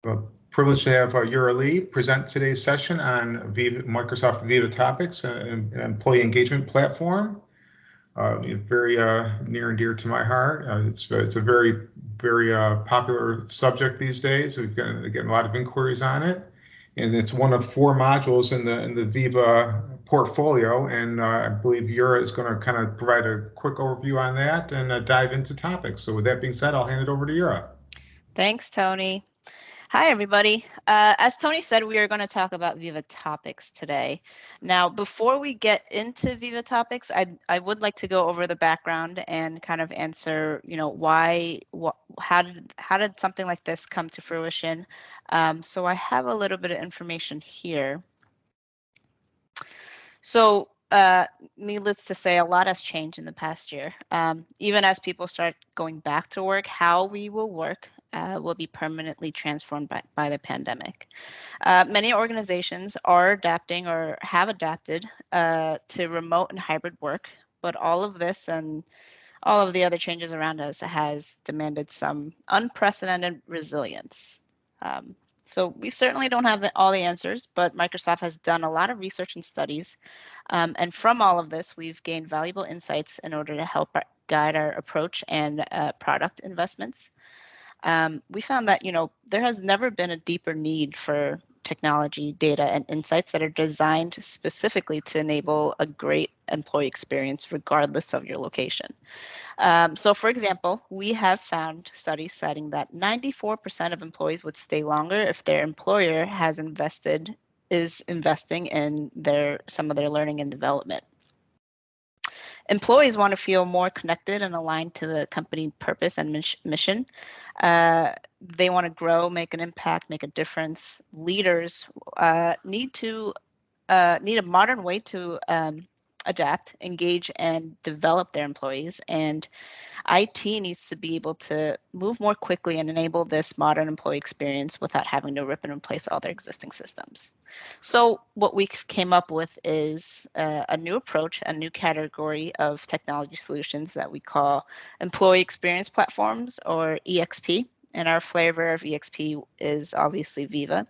A privilege to have Yura Lee present today's session on Microsoft Viva Topics, an employee engagement platform. Very near and dear to my heart. It's a very popular subject these days. We've getting a lot of inquiries on it, and it's one of 4 modules in the Viva portfolio. And I believe Yura is going to kind of provide a quick overview on that and dive into topics. So with that being said, I'll hand it over to Yura. Thanks, Tony. Hi, everybody. As Tony said, we are going to talk about Viva Topics today. Now, before we get into Viva Topics, I would like to go over the background and kind of answer, how did something like this come to fruition? So I have a little bit of information here. So needless to say, a lot has changed in the past year. Even as people start going back to work, how we will work will be permanently transformed by the pandemic. Many organizations are adapting or have adapted to remote and hybrid work, but all of this and all of the other changes around us has demanded some unprecedented resilience. So we certainly don't have all the answers, but Microsoft has done a lot of research and studies. And from all of this, we've gained valuable insights in order to help guide our approach and product investments. We found that, there has never been a deeper need for technology, data, and insights that are designed specifically to enable a great employee experience regardless of your location. So for example, we have found studies citing that 94% of employees would stay longer if their employer is investing in some of their learning and development. Employees want to feel more connected and aligned to the company purpose and mission. They want to grow, make an impact, make a difference. Leaders need a modern way to adapt, engage, and develop their employees. And IT needs to be able to move more quickly and enable this modern employee experience without having to rip and replace all their existing systems. So what we came up with is a new approach, a new category of technology solutions that we call employee experience platforms, or EXP. And our flavor of EXP is obviously Viva.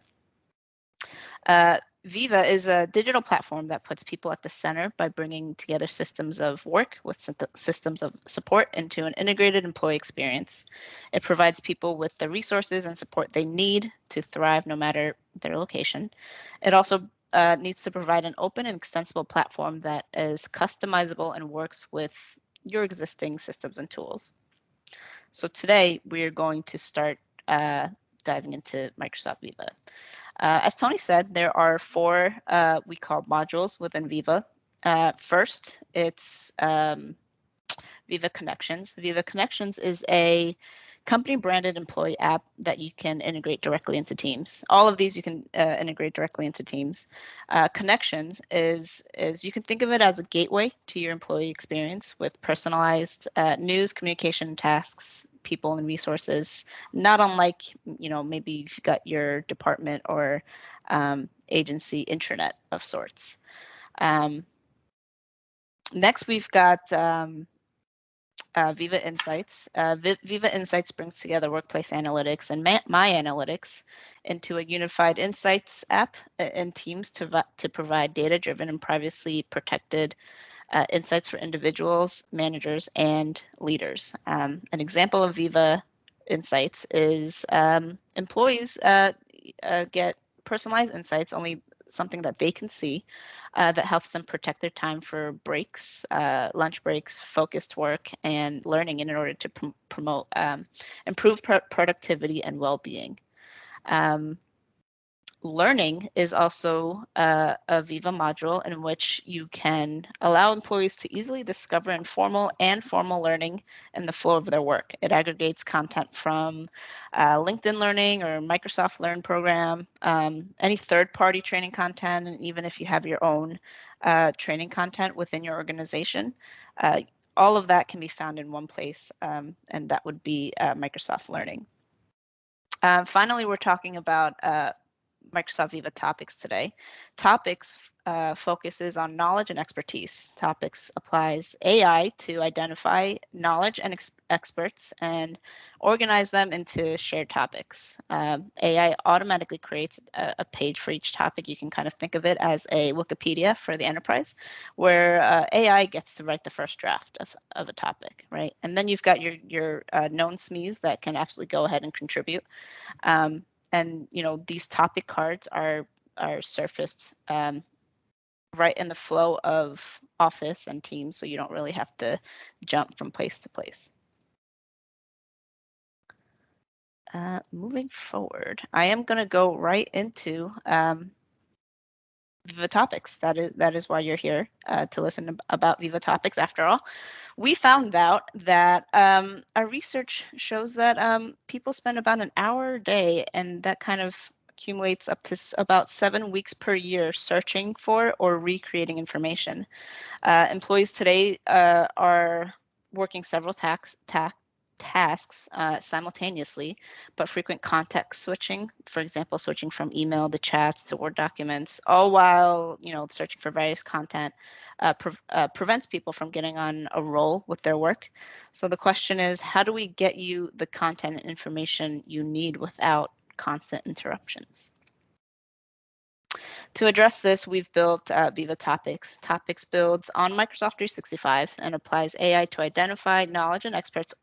Viva is a digital platform that puts people at the center by bringing together systems of work with systems of support into an integrated employee experience. It provides people with the resources and support they need to thrive no matter their location. It also needs to provide an open and extensible platform that is customizable and works with your existing systems and tools. So today we're going to start diving into Microsoft Viva. As Tony said, there are 4 we call modules within Viva. First, it's Viva Connections. Viva Connections is a company-branded employee app that you can integrate directly into Teams. All of these you can integrate directly into Teams. Connections is you can think of it as a gateway to your employee experience with personalized news, communication, tasks, people, and resources, not unlike, maybe you've got your department or agency intranet of sorts. Next, we've got Viva Insights. Viva Insights brings together workplace analytics and My Analytics into a unified insights app in Teams to provide data-driven and privacy-protected insights for individuals, managers, and leaders. An example of Viva Insights is employees get personalized insights, only something that they can see, that helps them protect their time for breaks, lunch breaks, focused work, and learning in order to promote improved productivity and well-being. Learning is also a Viva module in which you can allow employees to easily discover informal and formal learning in the flow of their work. It aggregates content from LinkedIn Learning or Microsoft Learn program, any third-party training content, and even if you have your own training content within your organization, all of that can be found in one place, and that would be Microsoft Learning. Finally, we're talking about Microsoft Viva Topics today. Topics focuses on knowledge and expertise. Topics applies AI to identify knowledge and experts and organize them into shared topics. AI automatically creates a page for each topic. You can kind of think of it as a Wikipedia for the enterprise, where AI gets to write the first draft of a topic, right? And then you've got your known SMEs that can absolutely go ahead and contribute. And these topic cards are surfaced right in the flow of Office and Teams, so you don't really have to jump from place to place. Moving forward, I am going to go right into Viva Topics. That is why you're here, to listen about Viva Topics. After all, we found out that our research shows that people spend about an hour a day, and that kind of accumulates up to about 7 weeks per year searching for or recreating information. Employees today are working several tasks simultaneously, but frequent context switching, for example, switching from email to chats to Word documents, all while searching for various content, prevents people from getting on a roll with their work. So the question is, how do we get you the content and information you need without constant interruptions? To address this, we've built Viva Topics. Topics builds on Microsoft 365 and applies AI to identify knowledge and experts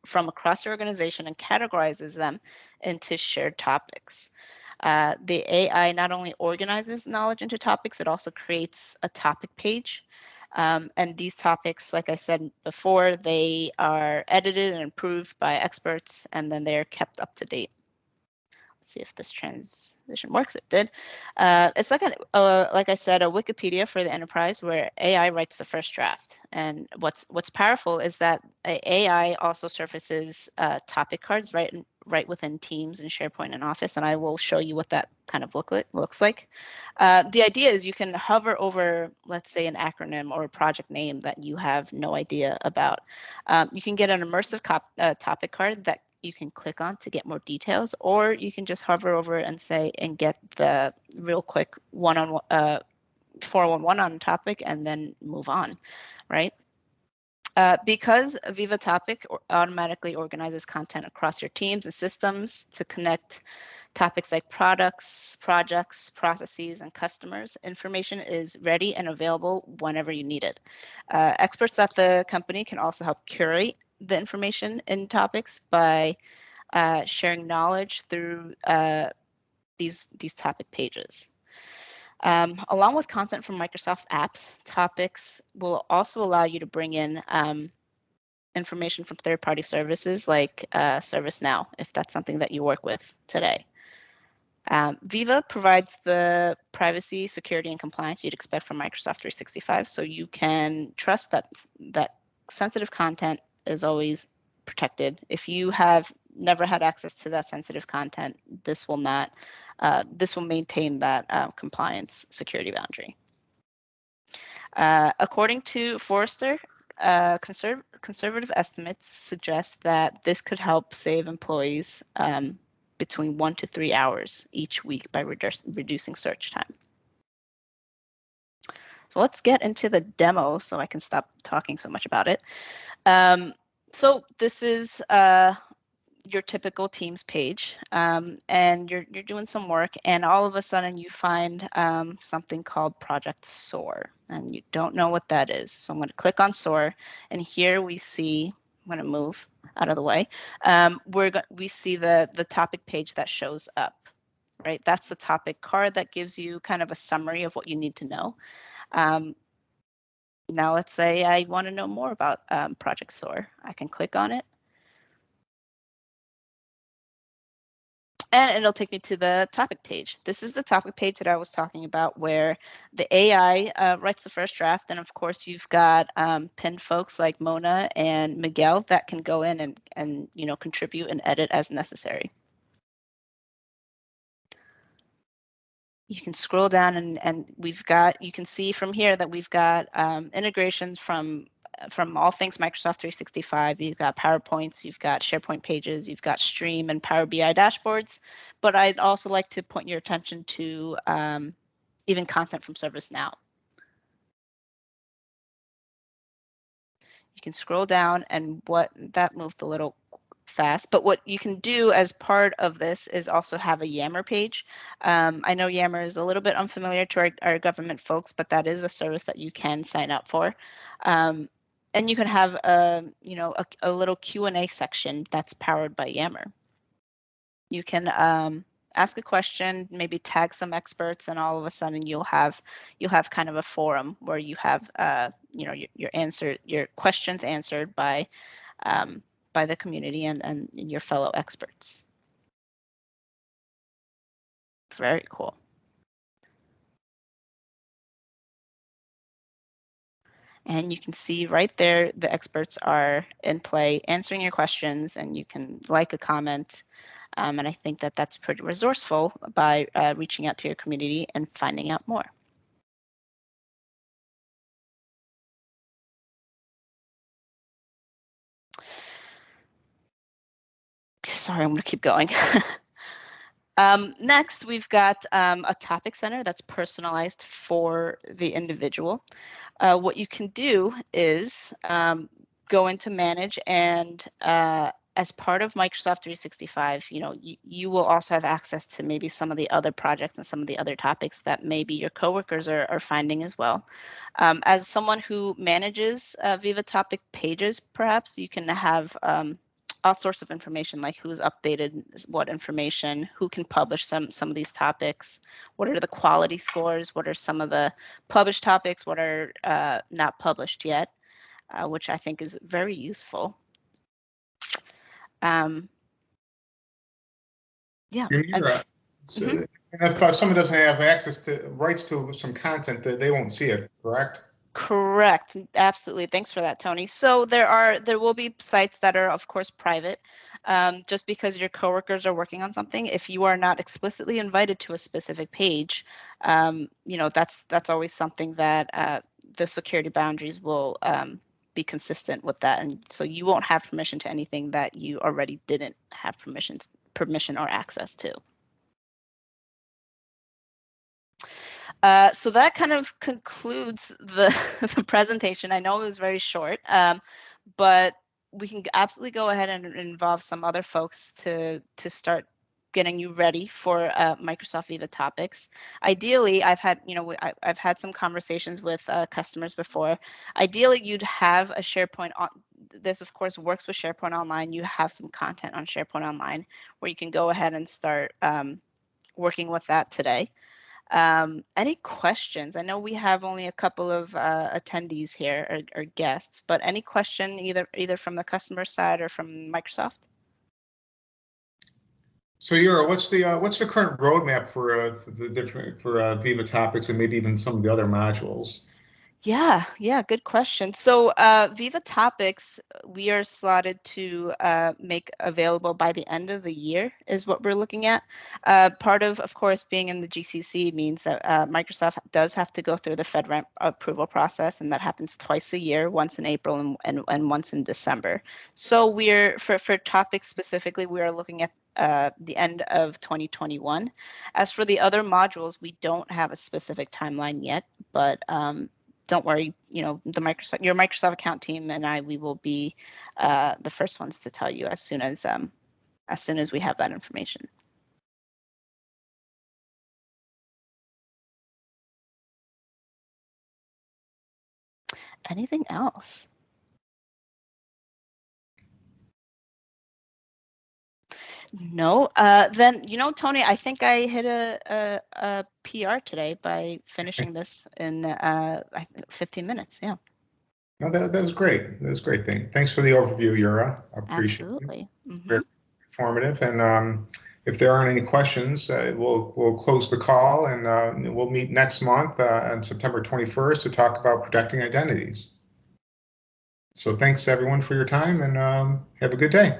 from across the organization and categorizes them into shared topics. The AI not only organizes knowledge into topics, it also creates a topic page. And these topics, like I said before, they are edited and improved by experts, and then they're kept up to date. Let's see if this transition works. It did. It's like like I said, a Wikipedia for the enterprise where AI writes the first draft. And what's powerful is that AI also surfaces topic cards right within Teams and SharePoint and Office, and I will show you what that kind of looks like. The idea is you can hover over, let's say, an acronym or a project name that you have no idea about. You can get an immersive topic card that you can click on to get more details, or you can just hover over and get the real quick 411 on topic and then move on, right? Because Viva Topic automatically organizes content across your teams and systems to connect topics like products, projects, processes, and customers, information is ready and available whenever you need it. Experts at the company can also help curate the information in topics by sharing knowledge through these topic pages. Along with content from Microsoft apps, topics will also allow you to bring in information from third-party services like ServiceNow, if that's something that you work with today. Viva provides the privacy, security, and compliance you'd expect from Microsoft 365, so you can trust that sensitive content is always protected. If you have never had access to that sensitive content, this will maintain that compliance security boundary. According to Forrester, conservative estimates suggest that this could help save employees between 1 to 3 hours each week by reducing search time. So let's get into the demo so I can stop talking so much about it. So this is your typical Teams page, and you're doing some work, and all of a sudden you find something called Project SOAR, and you don't know what that is. So I'm going to click on SOAR, and here we see, I'm going to move out of the way, we see the topic page that shows up, right? That's the topic card that gives you kind of a summary of what you need to know. Now let's say I want to know more about Project SOAR. I can click on it. And it'll take me to the topic page. This is the topic page that I was talking about, where the AI writes the first draft. And of course, you've got pinned folks like Mona and Miguel that can go in and contribute and edit as necessary. You can scroll down and you can see from here that we've got integrations from from all things Microsoft 365. You've got PowerPoints, you've got SharePoint pages, you've got Stream and Power BI dashboards. But I'd also like to point your attention to even content from ServiceNow. You can scroll down, and that moved a little fast, but what you can do as part of this is also have a Yammer page. I know Yammer is a little bit unfamiliar to our government folks, but that is a service that you can sign up for. And you can have a little Q&A section that's powered by Yammer. You can ask a question, maybe tag some experts, and all of a sudden you'll have kind of a forum where you have your questions answered by the community and your fellow experts. Very cool. And you can see right there, the experts are in play answering your questions, and you can like a comment. And I think that that's pretty resourceful by reaching out to your community and finding out more. Sorry, I'm going to keep going. Next, we've got a topic center that's personalized for the individual. What you can do is go into Manage, and as part of Microsoft 365, you will also have access to maybe some of the other projects and some of the other topics that maybe your coworkers are finding as well. As someone who manages Viva Topic pages, perhaps you can have all sorts of information, like who's updated what information, who can publish some of these topics, what are the quality scores, what are some of the published topics, what are not published yet, which I think is very useful. Yeah. And if someone doesn't have access to rights to some content, they won't see it, correct? Correct. Absolutely. Thanks for that, Tony. So there will be sites that are, of course, private. Just because your coworkers are working on something, if you are not explicitly invited to a specific page, that's always something that the security boundaries will be consistent with that, and so you won't have permission to anything that you already didn't have permission or access to. So that kind of concludes the presentation. I know it was very short, but we can absolutely go ahead and involve some other folks to start getting you ready for Microsoft Viva Topics. Ideally, I've had some conversations with customers before. Ideally, you'd have a SharePoint on. This, of course, works with SharePoint Online. You have some content on SharePoint Online where you can go ahead and start working with that today. Any questions? I know we have only a couple of attendees here or guests, but any question either from the customer side or from Microsoft? So Yura, what's the current roadmap for Viva Topics and maybe even some of the other modules? Yeah, good question. So Viva Topics, we are slotted to make available by the end of the year is what we're looking at. Part of course, being in the GCC means that Microsoft does have to go through the FedRAMP approval process, and that happens twice a year, once in April and once in December. So we're, for topics specifically, we are looking at the end of 2021. As for the other modules, we don't have a specific timeline yet, but don't worry, your Microsoft account team and we will be the first ones to tell you as soon as we have that information. Anything else? No, then, Tony, I think I hit a PR today by finishing this in 15 minutes. Yeah. No, that's great. That's a great thing. Thanks for the overview, Yura. I appreciate it. Absolutely. Very informative. And if there aren't any questions, we'll close the call, and we'll meet next month on September 21st to talk about protecting identities. So thanks everyone for your time, and have a good day.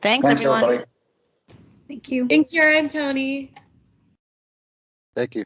Thanks everyone. Everybody. Thank you. Thanks, Yura and Tony. Thank you.